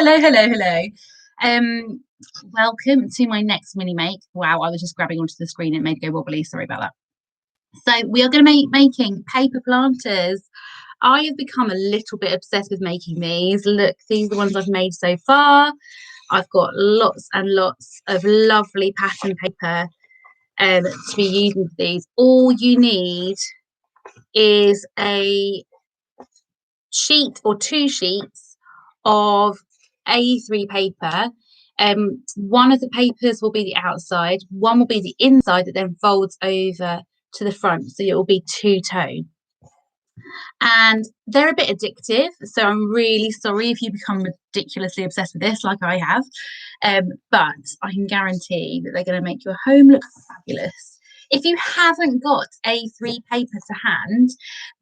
Hello. Welcome to my next mini make. Wow, I was just grabbing onto the screen and it made it go wobbly. Sorry about that. So we are going to be making paper planters. I have become a little bit obsessed with making these. Look, these are the ones I've made so far. I've got lots and lots of lovely pattern paper to be using for these. All you need is a sheet or 2 sheets of A3 paper. One of the papers will be the outside, one will be the inside that then folds over to the front, so it will be two-tone. And they're a bit addictive, so I'm really sorry if you become ridiculously obsessed with this like I have, but I can guarantee that they're going to make your home look fabulous. If you haven't got A3 paper to hand,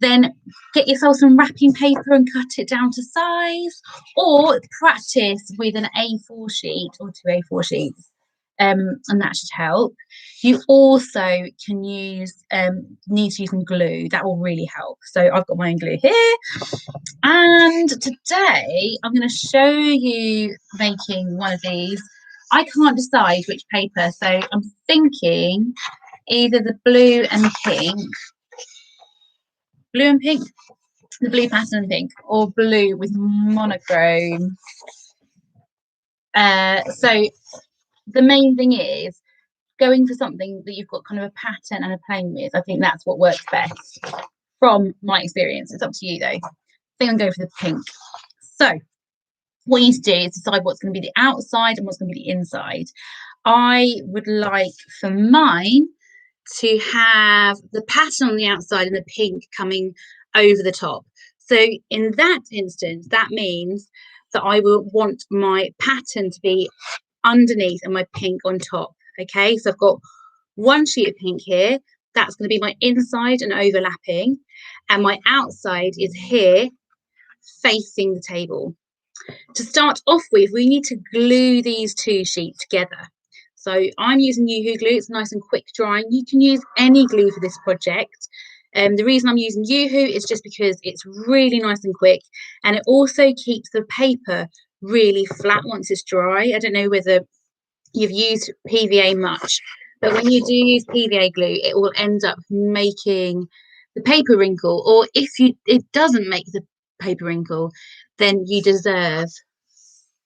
then get yourself some wrapping paper and cut it down to size, or practice with an A4 sheet or 2 A4 sheets, and that should help. You also can use need to use some glue. That will really help. So I've got my own glue here, and today I'm going to show you making one of these. I can't decide which paper, so I'm thinking either the blue and pink, the blue pattern and pink, or blue with monochrome. So the main thing is going for something that you've got kind of a pattern and a plain with. I think that's what works best from my experience. It's up to you though. I think I'm going for the pink. So what you need to do is decide what's going to be the outside and what's going to be the inside. I would like for mine to have the pattern on the outside and the pink coming over the top. So in that instance, that means that I will want my pattern to be underneath and my pink on top. Okay, so I've got one sheet of pink here. That's going to be my inside and overlapping, and my outside is here facing the table. To start off with, we need to glue these 2 sheets together. So I'm using Yoo-Hoo glue. It's nice and quick drying. You can use any glue for this project. The reason I'm using Yoo-Hoo is just because it's really nice and quick, and it also keeps the paper really flat once it's dry. I don't know whether you've used PVA much, but when you do use PVA glue, it will end up making the paper wrinkle, or if it doesn't make the paper wrinkle, then you deserve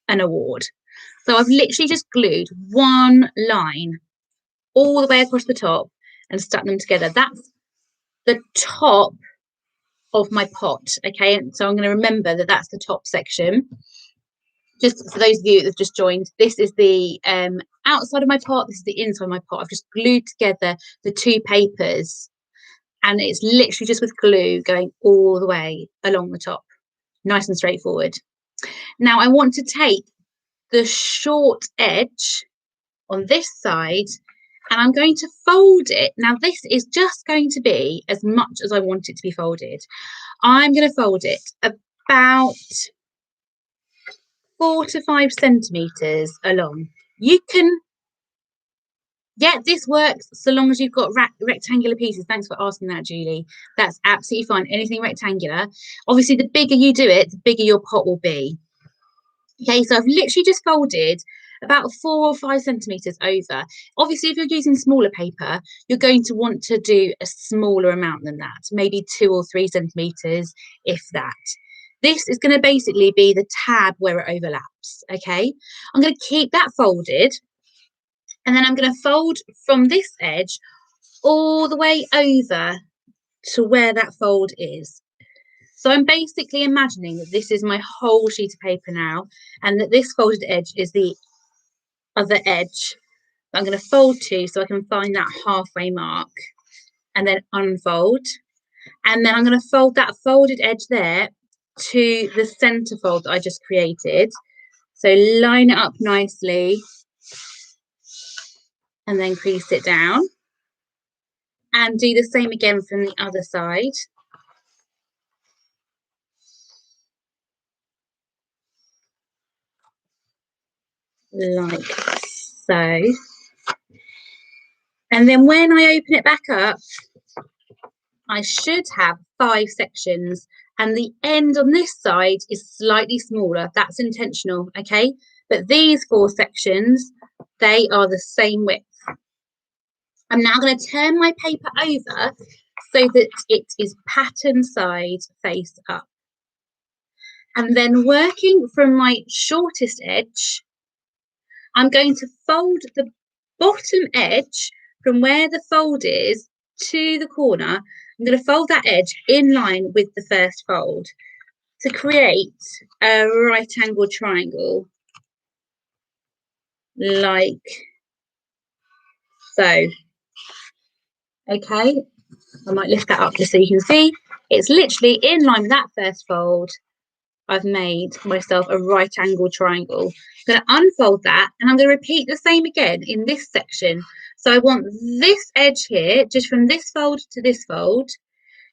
an award. So I've literally just glued one line all the way across the top and stuck them together. That's the top of my pot. Okay, and so I'm going to remember that that's the top section. Just for those of you that have just joined, this is the outside of my pot, this is the inside of my pot. I've just glued together the 2 papers, and it's literally just with glue going all the way along the top. Nice and straightforward. Now I want to take the short edge on this side, and I'm going to fold it. Now this is just going to be as much as I want it to be folded. I'm going to fold it about 4 to 5 centimeters along. You can, yeah, this works so long as you've got rectangular pieces. Thanks for asking that, Julie. That's absolutely fine. Anything rectangular. Obviously, the bigger you do it, the bigger your pot will be. Okay, so I've literally just folded about 4 or 5 centimeters over. Obviously, if you're using smaller paper, you're going to want to do a smaller amount than that, maybe 2 or 3 centimeters, if that. This is going to basically be the tab where it overlaps. Okay, I'm going to keep that folded, and then I'm going to fold from this edge all the way over to where that fold is. So I'm basically imagining that this is my whole sheet of paper now, and that this folded edge is the other edge that I'm going to fold to, so I can find that halfway mark and then unfold. And then I'm going to fold that folded edge there to the center fold that I just created. So line it up nicely and then crease it down, and do the same again from the other side. Like so. And then when I open it back up, I should have 5 sections and the end on this side is slightly smaller. That's intentional, okay? But these 4 sections, they are the same width. I'm now going to turn my paper over so that it is pattern side face up. And then working from my shortest edge, I'm going to fold the bottom edge from where the fold is to the corner. I'm going to fold that edge in line with the first fold to create a right angle triangle, like so. Okay, I might lift that up just so you can see. It's literally in line with that first fold. I've made myself a right angle triangle. I'm going to unfold that and I'm going to repeat the same again in this section. So I want this edge here, just from this fold to this fold,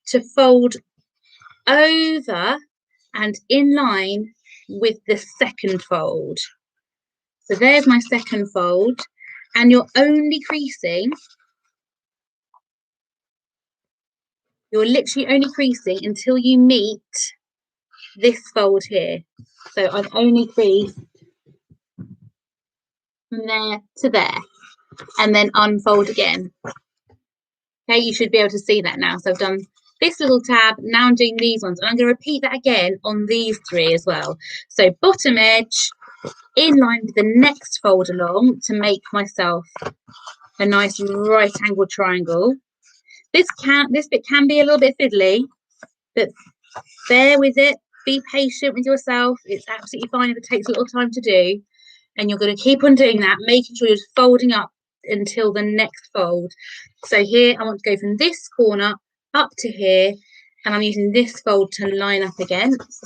to fold over and in line with the second fold. So there's my second fold, and you're only creasing, you're literally only creasing until you meet this fold here. So I've only creased from there to there, and then unfold again. Okay, you should be able to see that now. So I've done this little tab, now I'm doing these ones, and I'm going to repeat that again on these 3 as well. So bottom edge in line with the next fold along to make myself a nice right angle triangle. This bit can be a little bit fiddly, but bear with it, be patient with yourself. It's absolutely fine if it takes a little time to do, and you're going to keep on doing that, making sure you're just folding up until the next fold. So here I want to go from this corner up to here, and I'm using this fold to line up against.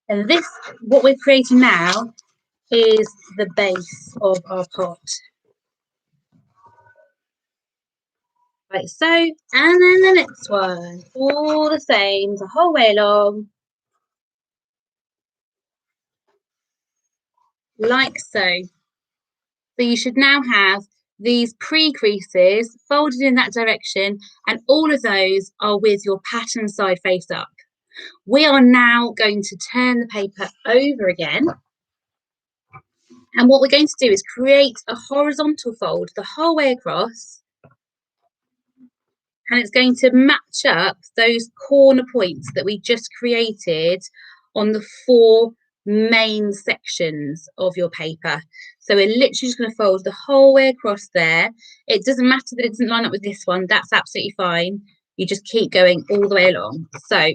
And this, what we're creating now, is the base of our pot. Like so, and then the next one, all the same, the whole way along, like so. So you should now have these pre-creases folded in that direction, and all of those are with your pattern side face up. We are now going to turn the paper over again, and what we're going to do is create a horizontal fold the whole way across, and it's going to match up those corner points that we just created on the 4 main sections of your paper. So we're literally just going to fold the whole way across there. It doesn't matter that it doesn't line up with this one, that's absolutely fine. You just keep going all the way along. So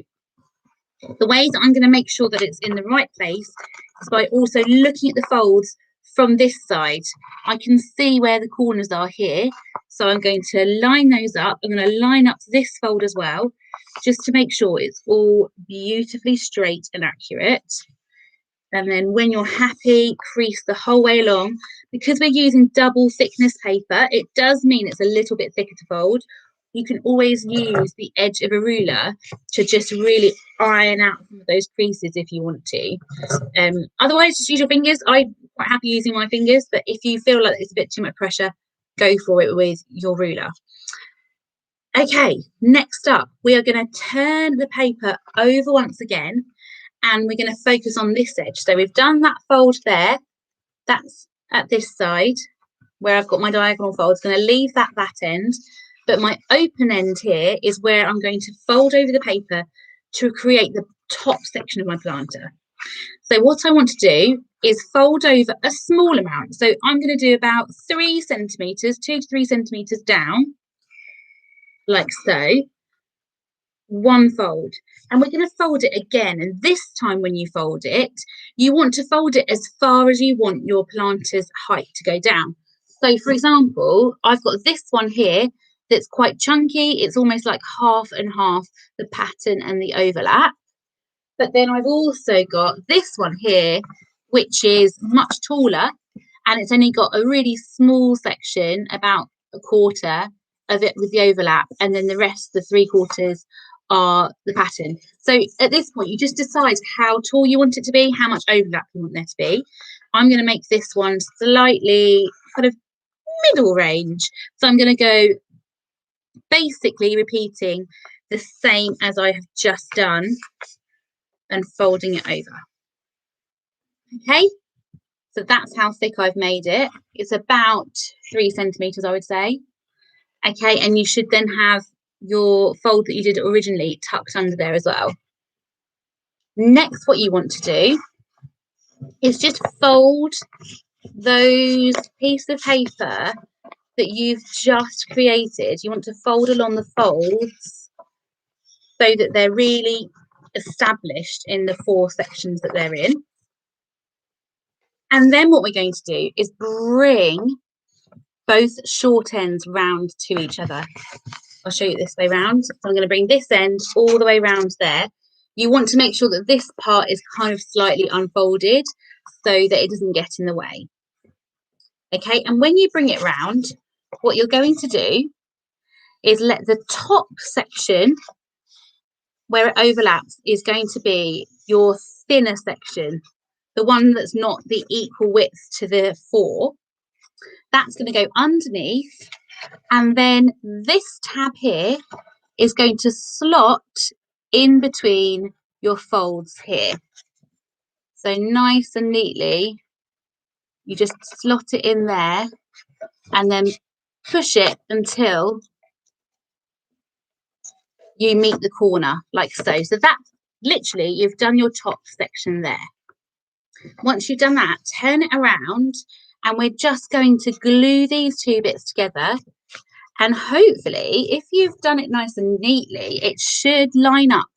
the way that I'm going to make sure that it's in the right place is by also looking at the folds from this side. I can see where the corners are here, so I'm going to line those up. I'm going to line up this fold as well, just to make sure it's all beautifully straight and accurate. And then when you're happy, crease the whole way along. Because we're using double thickness paper, it does mean it's a little bit thicker to fold. You can always use the edge of a ruler to just really iron out some of those creases if you want to. Otherwise, just use your fingers. I'm quite happy using my fingers, but if you feel like it's a bit too much pressure, go for it with your ruler. Okay, next up, we are going to turn the paper over once again, and we're going to focus on this edge. So we've done that fold there. That's at this side where I've got my diagonal folds. Going to leave that end, but my open end here is where I'm going to fold over the paper to create the top section of my planter. So what I want to do is fold over a small amount. So I'm going to do about 3 centimeters, 2 to 3 centimeters down, like so. One fold, and we're going to fold it again, and this time when you fold it, you want to fold it as far as you want your planter's height to go down. So for example, I've got this one here that's quite chunky. It's almost like half and half, the pattern and the overlap. But then I've also got this one here, which is much taller, and it's only got a really small section, about a quarter of it with the overlap, and then the rest, the 3/4, are the pattern. So at this point, you just decide how tall you want it to be, how much overlap you want there to be. I'm going to make this one slightly kind of middle range. So I'm going to go basically repeating the same as I have just done and folding it over. Okay, so that's how thick I've made it. It's about 3 centimeters, I would say. Okay, and you should then have your fold that you did originally tucked under there as well. Next, what you want to do is just fold those pieces of paper that you've just created. You want to fold along the folds so that they're really established in the 4 sections that they're in. And then what we're going to do is bring both short ends round to each other. I'll show you this way round. So I'm going to bring this end all the way round there. You want to make sure that this part is kind of slightly unfolded so that it doesn't get in the way. Okay, and when you bring it round, what you're going to do is let the top section where it overlaps is going to be your thinner section, the one that's not the equal width to the 4. That's going to go underneath, and then this tab here is going to slot in between your folds here. So nice and neatly, you just slot it in there and then push it until you meet the corner like so. So that's literally, you've done your top section there. Once you've done that, turn it around and we're just going to glue these 2 bits together. And hopefully, if you've done it nice and neatly, it should line up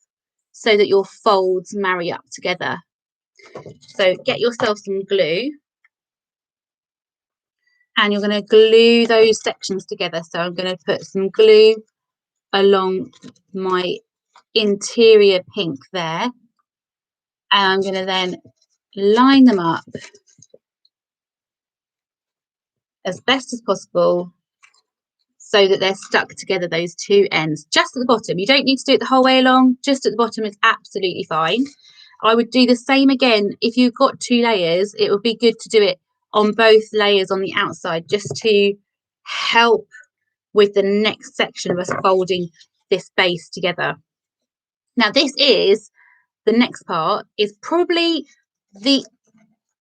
so that your folds marry up together. So get yourself some glue and you're going to glue those sections together. So I'm going to put some glue along my interior pink there, and I'm going to then line them up as best as possible so that they're stuck together, those 2 ends, just at the bottom. You don't need to do it the whole way along, just at the bottom is absolutely fine. I would do the same again. If you've got 2 layers, it would be good to do it on both layers on the outside, just to help with the next section of us folding this base together. Now this is, the next part is probably the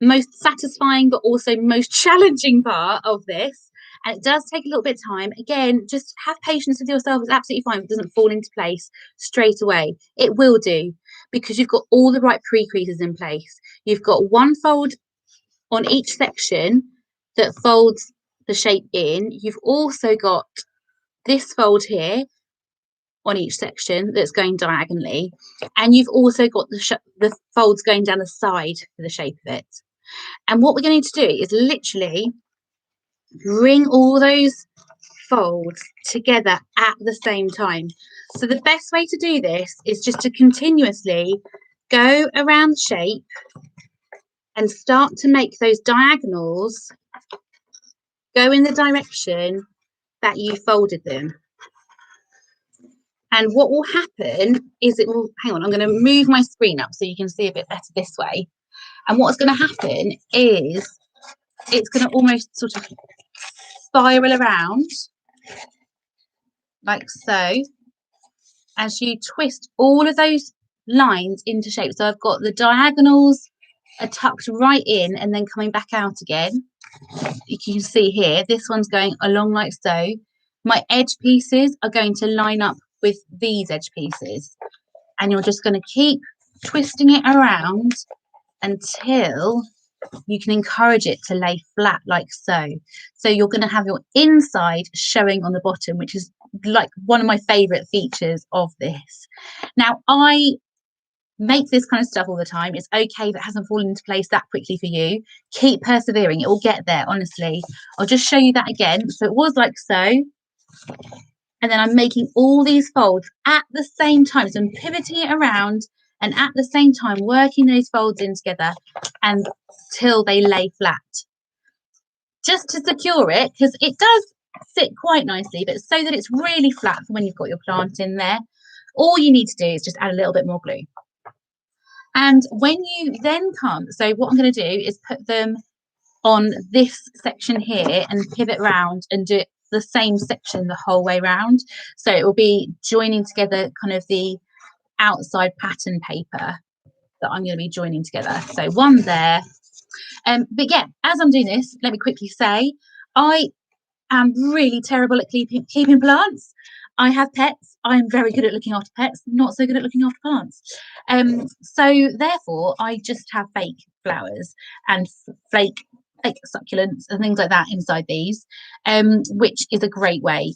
most satisfying but also most challenging part of this, and it does take a little bit of time. Again, just have patience with yourself. It's absolutely fine if it doesn't fall into place straight away. It will do, because you've got all the right pre-creases in place. You've got 1 fold on each section that folds the shape in. You've also got this fold here on each section that's going diagonally, and you've also got the folds going down the side for the shape of it. And what we're going to do is literally bring all those folds together at the same time. So the best way to do this is just to continuously go around the shape and start to make those diagonals go in the direction that you folded them. And what will happen is it will, hang on, I'm going to move my screen up so you can see a bit better this way. And what's going to happen is it's going to almost sort of spiral around like so as you twist all of those lines into shape. So I've got the diagonals are tucked right in and then coming back out again. You can see here, this one's going along like so. My edge pieces are going to line up with these edge pieces, and you're just going to keep twisting it around until you can encourage it to lay flat like so. So you're going to have your inside showing on the bottom, which is like one of my favorite features of this. Now, I make this kind of stuff all the time. It's okay if it hasn't fallen into place that quickly for you. Keep persevering, it will get there, honestly. I'll just show you that again. So it was like so, and then I'm making all these folds at the same time. So I'm pivoting it around and at the same time working those folds in together until they lay flat. Just to secure it, because it does sit quite nicely, but so that it's really flat for when you've got your plant in there, all you need to do is just add a little bit more glue. And when you then come, so what I'm going to do is put them on this section here and pivot round and do it the same section the whole way around. So it will be joining together kind of the outside pattern paper that I'm going to be joining together. So one there. But yeah, as I'm doing this, let me quickly say, I am really terrible at keeping plants. I have pets. I'm very good at looking after pets, not so good at looking after plants. So therefore, I just have fake flowers and fake succulents and things like that inside these, which is a great way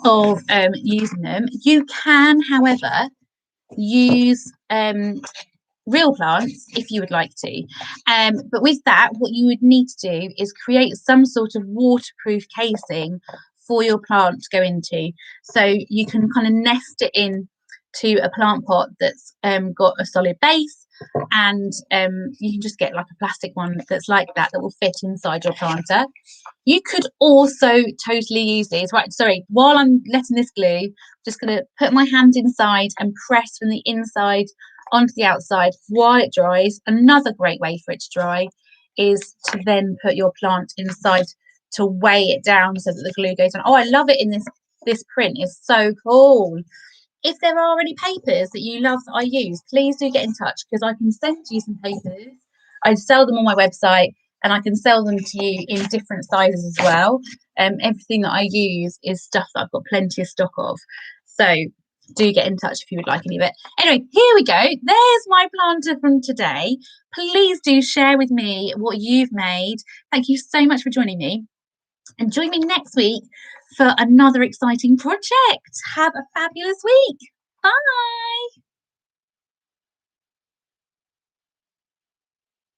of using them. You can, however, use real plants if you would like to, but with that, what you would need to do is create some sort of waterproof casing for your plant to go into, so you can kind of nest it in to a plant pot that's got a solid base, and you can just get like a plastic one that's like that will fit inside your planter. You could also totally use these. Right, sorry, while I'm letting this glue, I'm just going to put my hand inside and press from the inside onto the outside while it dries. Another great way for it to dry is to then put your plant inside to weigh it down so that the glue goes on. Oh, I love it in this print. It's so cool. If there are any papers that you love that I use, please do get in touch, because I can send you some papers. I sell them on my website, and I can sell them to you in different sizes as well. Everything that I use is stuff that I've got plenty of stock of. So do get in touch if you would like any of it. Anyway, here we go. There's my planter from today. Please do share with me what you've made. Thank you so much for joining me. And join me next week for another exciting project. Have a fabulous week. Bye.